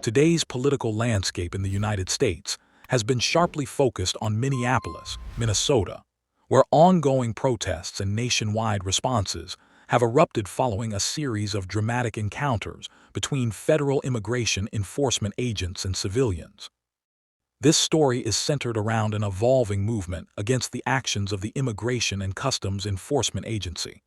today's political landscape in the United States has been sharply focused on Minneapolis, Minnesota, where ongoing protests and nationwide responses have erupted following a series of dramatic encounters between federal immigration enforcement agents and civilians. This story is centered around an evolving movement against the actions of the Immigration and Customs Enforcement Agency,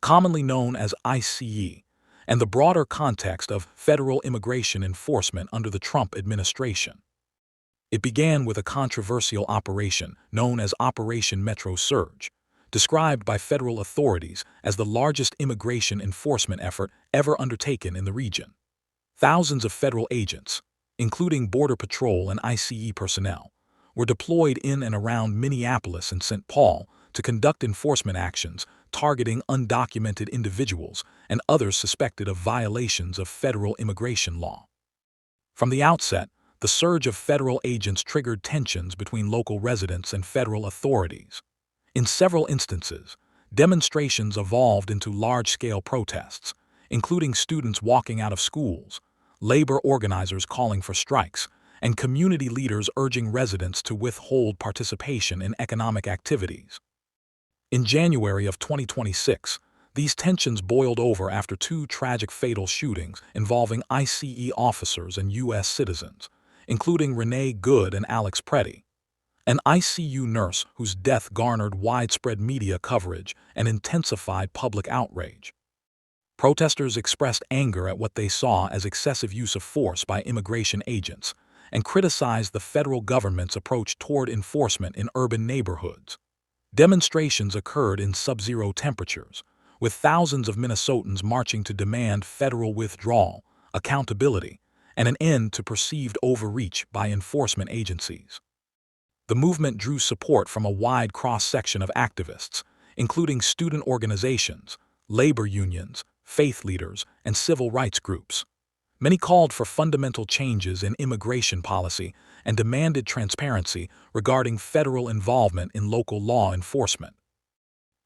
commonly known as ICE, and the broader context of federal immigration enforcement under the Trump administration. It began with a controversial operation known as Operation Metro Surge, described by federal authorities as the largest immigration enforcement effort ever undertaken in the region. Thousands of federal agents, including Border Patrol and ICE personnel, were deployed in and around Minneapolis and St. Paul to conduct enforcement actions targeting undocumented individuals and others suspected of violations of federal immigration law. From the outset, the surge of federal agents triggered tensions between local residents and federal authorities. In several instances, demonstrations evolved into large-scale protests, including students walking out of schools, labor organizers calling for strikes, and community leaders urging residents to withhold participation in economic activities. In January of 2026, these tensions boiled over after two tragic fatal shootings involving ICE officers and U.S. citizens, including Renee Good and Alex Pretti, an ICU nurse whose death garnered widespread media coverage and intensified public outrage. Protesters expressed anger at what they saw as excessive use of force by immigration agents and criticized the federal government's approach toward enforcement in urban neighborhoods. Demonstrations occurred in sub-zero temperatures, with thousands of Minnesotans marching to demand federal withdrawal, accountability, and an end to perceived overreach by enforcement agencies. The movement drew support from a wide cross-section of activists, including student organizations, labor unions, faith leaders, and civil rights groups. Many called for fundamental changes in immigration policy and demanded transparency regarding federal involvement in local law enforcement.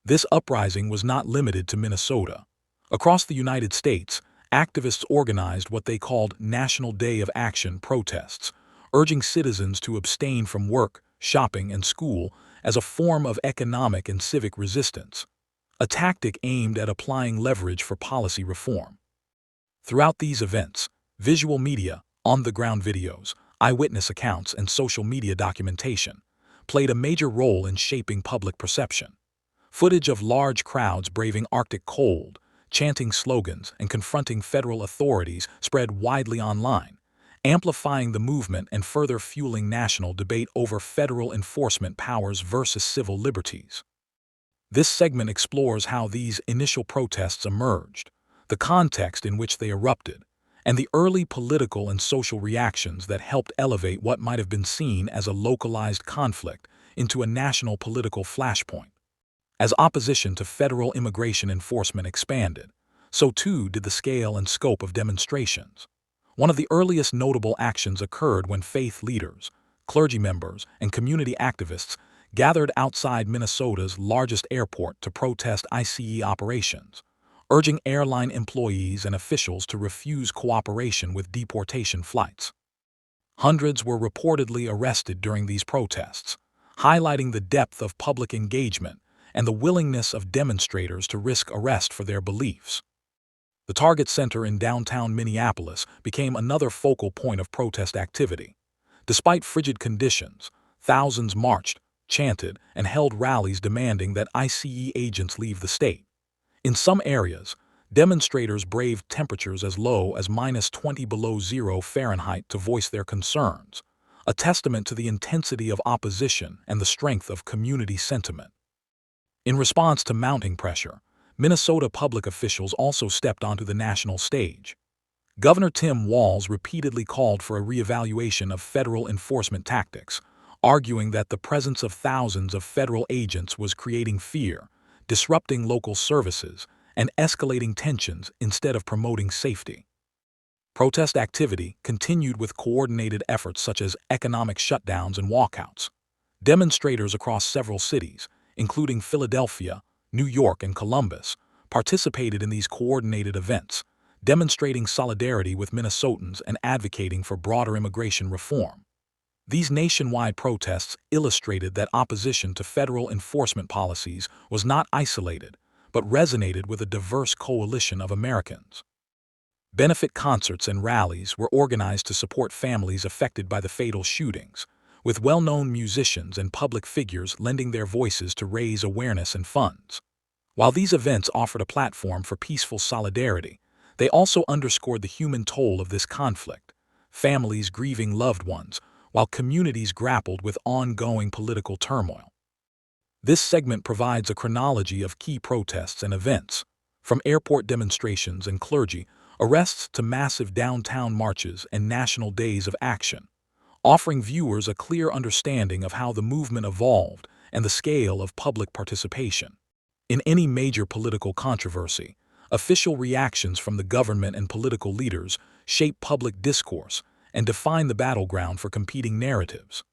This uprising was not limited to Minnesota. Across the United States, activists organized what they called National Day of Action protests, urging citizens to abstain from work, shopping, and school as a form of economic and civic resistance, a tactic aimed at applying leverage for policy reform. Throughout these events, visual media, on-the-ground videos, eyewitness accounts, and social media documentation played a major role in shaping public perception. Footage of large crowds braving Arctic cold, chanting slogans, and confronting federal authorities spread widely online, amplifying the movement and further fueling national debate over federal enforcement powers versus civil liberties. This segment explores how these initial protests emerged, the context in which they erupted, and the early political and social reactions that helped elevate what might have been seen as a localized conflict into a national political flashpoint. As opposition to federal immigration enforcement expanded, so too did the scale and scope of demonstrations. One of the earliest notable actions occurred when faith leaders, clergy members, and community activists gathered outside Minnesota's largest airport to protest ICE operations, urging airline employees and officials to refuse cooperation with deportation flights. Hundreds were reportedly arrested during these protests, highlighting the depth of public engagement and the willingness of demonstrators to risk arrest for their beliefs. The Target Center in downtown Minneapolis became another focal point of protest activity. Despite frigid conditions, thousands marched, chanted, and held rallies demanding that ICE agents leave the state. In some areas, demonstrators braved temperatures as low as -20 below zero Fahrenheit to voice their concerns, a testament to the intensity of opposition and the strength of community sentiment. In response to mounting pressure, Minnesota public officials also stepped onto the national stage. Governor Tim Walz repeatedly called for a reevaluation of federal enforcement tactics, arguing that the presence of thousands of federal agents was creating fear, disrupting local services, and escalating tensions instead of promoting safety. Protest activity continued with coordinated efforts such as economic shutdowns and walkouts. Demonstrators across several cities, including Philadelphia, New York, and Columbus, participated in these coordinated events, demonstrating solidarity with Minnesotans and advocating for broader immigration reform. These nationwide protests illustrated that opposition to federal enforcement policies was not isolated, but resonated with a diverse coalition of Americans. Benefit concerts and rallies were organized to support families affected by the fatal shootings, with well-known musicians and public figures lending their voices to raise awareness and funds. While these events offered a platform for peaceful solidarity, they also underscored the human toll of this conflict, families grieving loved ones, while communities grappled with ongoing political turmoil. This segment provides a chronology of key protests and events, from airport demonstrations and clergy arrests to massive downtown marches and national days of action, offering viewers a clear understanding of how the movement evolved and the scale of public participation. In any major political controversy, official reactions from the government and political leaders shape public discourse and define the battleground for competing narratives.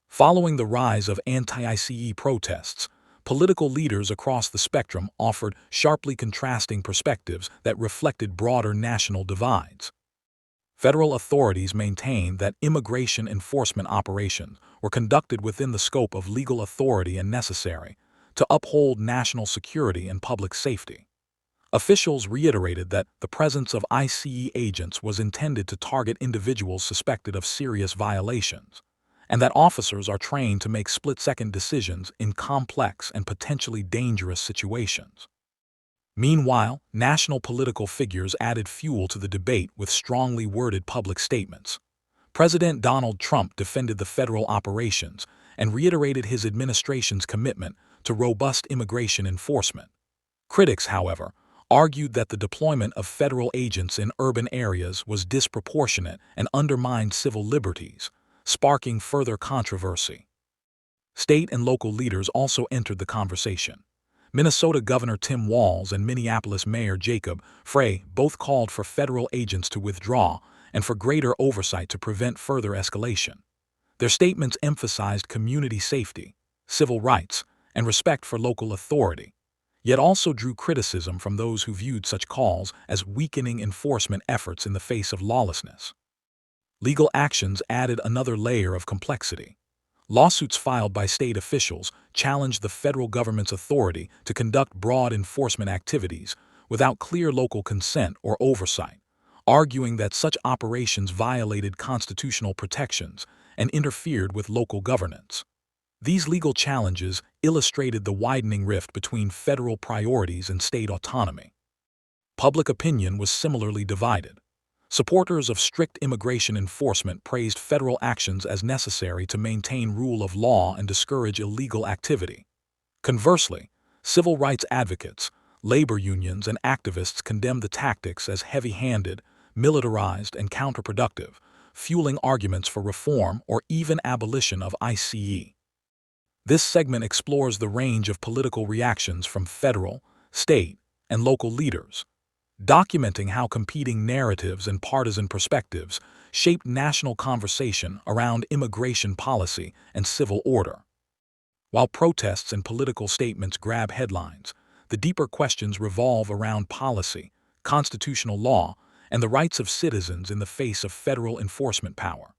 Following the rise of anti-ICE protests, political leaders across the spectrum offered sharply contrasting perspectives that reflected broader national divides. Federal authorities maintained that immigration enforcement operations were conducted within the scope of legal authority and necessary to uphold national security and public safety. Officials reiterated that the presence of ICE agents was intended to target individuals suspected of serious violations, and that officers are trained to make split-second decisions in complex and potentially dangerous situations. Meanwhile, national political figures added fuel to the debate with strongly worded public statements. President Donald Trump defended the federal operations and reiterated his administration's commitment to robust immigration enforcement. Critics, however, argued that the deployment of federal agents in urban areas was disproportionate and undermined civil liberties, sparking further controversy. State and local leaders also entered the conversation. Minnesota Governor Tim Walz and Minneapolis Mayor Jacob Frey both called for federal agents to withdraw and for greater oversight to prevent further escalation. Their statements emphasized community safety, civil rights, and respect for local authority, yet also drew criticism from those who viewed such calls as weakening enforcement efforts in the face of lawlessness. Legal actions added another layer of complexity. Lawsuits filed by state officials challenged the federal government's authority to conduct broad enforcement activities without clear local consent or oversight, arguing that such operations violated constitutional protections and interfered with local governance. These legal challenges illustrated the widening rift between federal priorities and state autonomy. Public opinion was similarly divided. Supporters of strict immigration enforcement praised federal actions as necessary to maintain rule of law and discourage illegal activity. Conversely, civil rights advocates, labor unions, and activists condemned the tactics as heavy-handed, militarized, and counterproductive, fueling arguments for reform or even abolition of ICE. This segment explores the range of political reactions from federal, state, and local leaders, documenting how competing narratives and partisan perspectives shaped national conversation around immigration policy and civil order. While protests and political statements grab headlines, the deeper questions revolve around policy, constitutional law, and the rights of citizens in the face of federal enforcement power.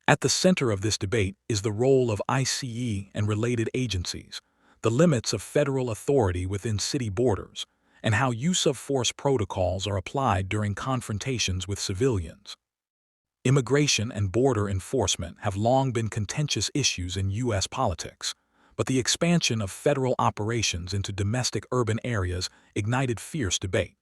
At the center of this debate is the role of ICE and related agencies, the limits of federal authority within city borders, and how use-of-force protocols are applied during confrontations with civilians. Immigration and border enforcement have long been contentious issues in U.S. politics, but the expansion of federal operations into domestic urban areas ignited fierce debate.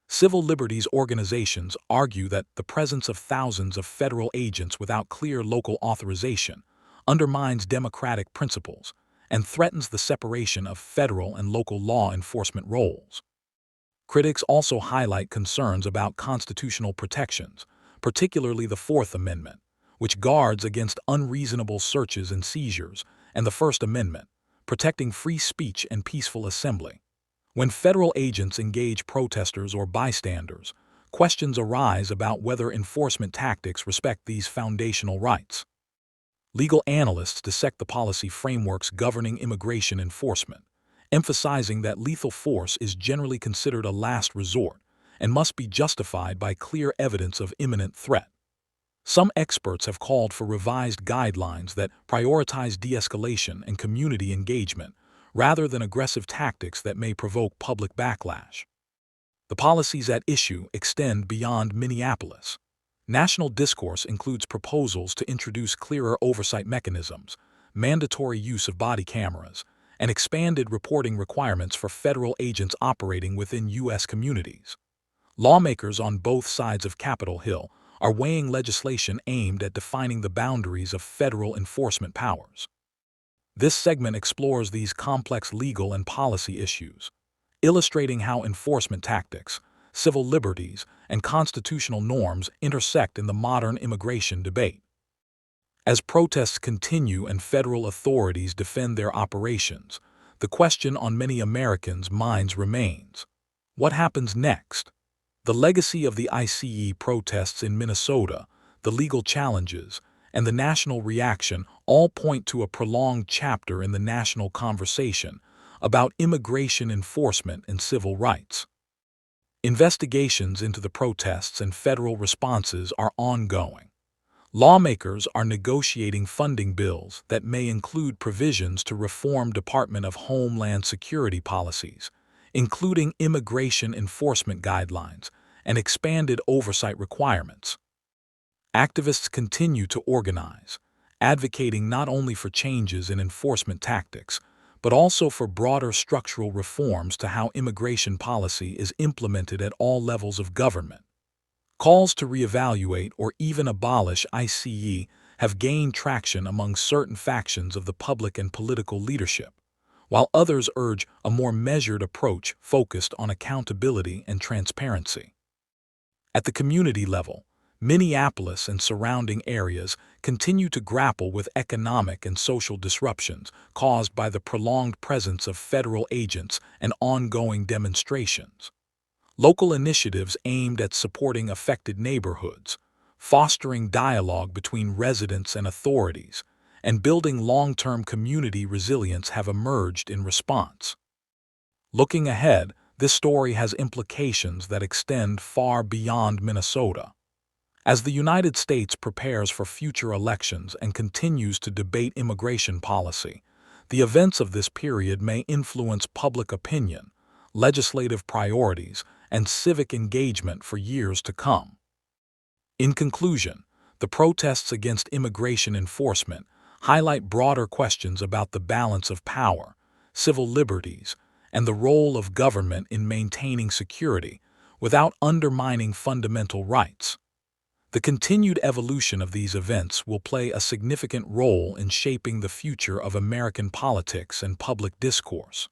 Civil liberties organizations argue that the presence of thousands of federal agents without clear local authorization undermines democratic principles and threatens the separation of federal and local law enforcement roles. Critics also highlight concerns about constitutional protections, particularly the Fourth Amendment, which guards against unreasonable searches and seizures, and the First Amendment, protecting free speech and peaceful assembly. When federal agents engage protesters or bystanders, questions arise about whether enforcement tactics respect these foundational rights. Legal analysts dissect the policy frameworks governing immigration enforcement, emphasizing that lethal force is generally considered a last resort and must be justified by clear evidence of imminent threat. Some experts have called for revised guidelines that prioritize de-escalation and community engagement, rather than aggressive tactics that may provoke public backlash. The policies at issue extend beyond Minneapolis. National discourse includes proposals to introduce clearer oversight mechanisms, mandatory use of body cameras, and expanded reporting requirements for federal agents operating within U.S. communities. Lawmakers on both sides of Capitol Hill are weighing legislation aimed at defining the boundaries of federal enforcement powers. This segment explores these complex legal and policy issues, illustrating how enforcement tactics, civil liberties, and constitutional norms intersect in the modern immigration debate. As protests continue and federal authorities defend their operations, the question on many Americans' minds remains: what happens next? The legacy of the ICE protests in Minnesota, the legal challenges, and the national reaction all point to a prolonged chapter in the national conversation about immigration enforcement and civil rights. Investigations into the protests and federal responses are ongoing. Lawmakers are negotiating funding bills that may include provisions to reform Department of Homeland Security policies, including immigration enforcement guidelines and expanded oversight requirements. Activists continue to organize, advocating not only for changes in enforcement tactics, but also for broader structural reforms to how immigration policy is implemented at all levels of government. Calls to reevaluate or even abolish ICE have gained traction among certain factions of the public and political leadership, while others urge a more measured approach focused on accountability and transparency. At the community level, Minneapolis and surrounding areas continue to grapple with economic and social disruptions caused by the prolonged presence of federal agents and ongoing demonstrations. Local initiatives aimed at supporting affected neighborhoods, fostering dialogue between residents and authorities, and building long-term community resilience have emerged in response. Looking ahead, this story has implications that extend far beyond Minnesota. As the United States prepares for future elections and continues to debate immigration policy, the events of this period may influence public opinion, legislative priorities, and civic engagement for years to come. In conclusion, the protests against immigration enforcement highlight broader questions about the balance of power, civil liberties, and the role of government in maintaining security without undermining fundamental rights. The continued evolution of these events will play a significant role in shaping the future of American politics and public discourse.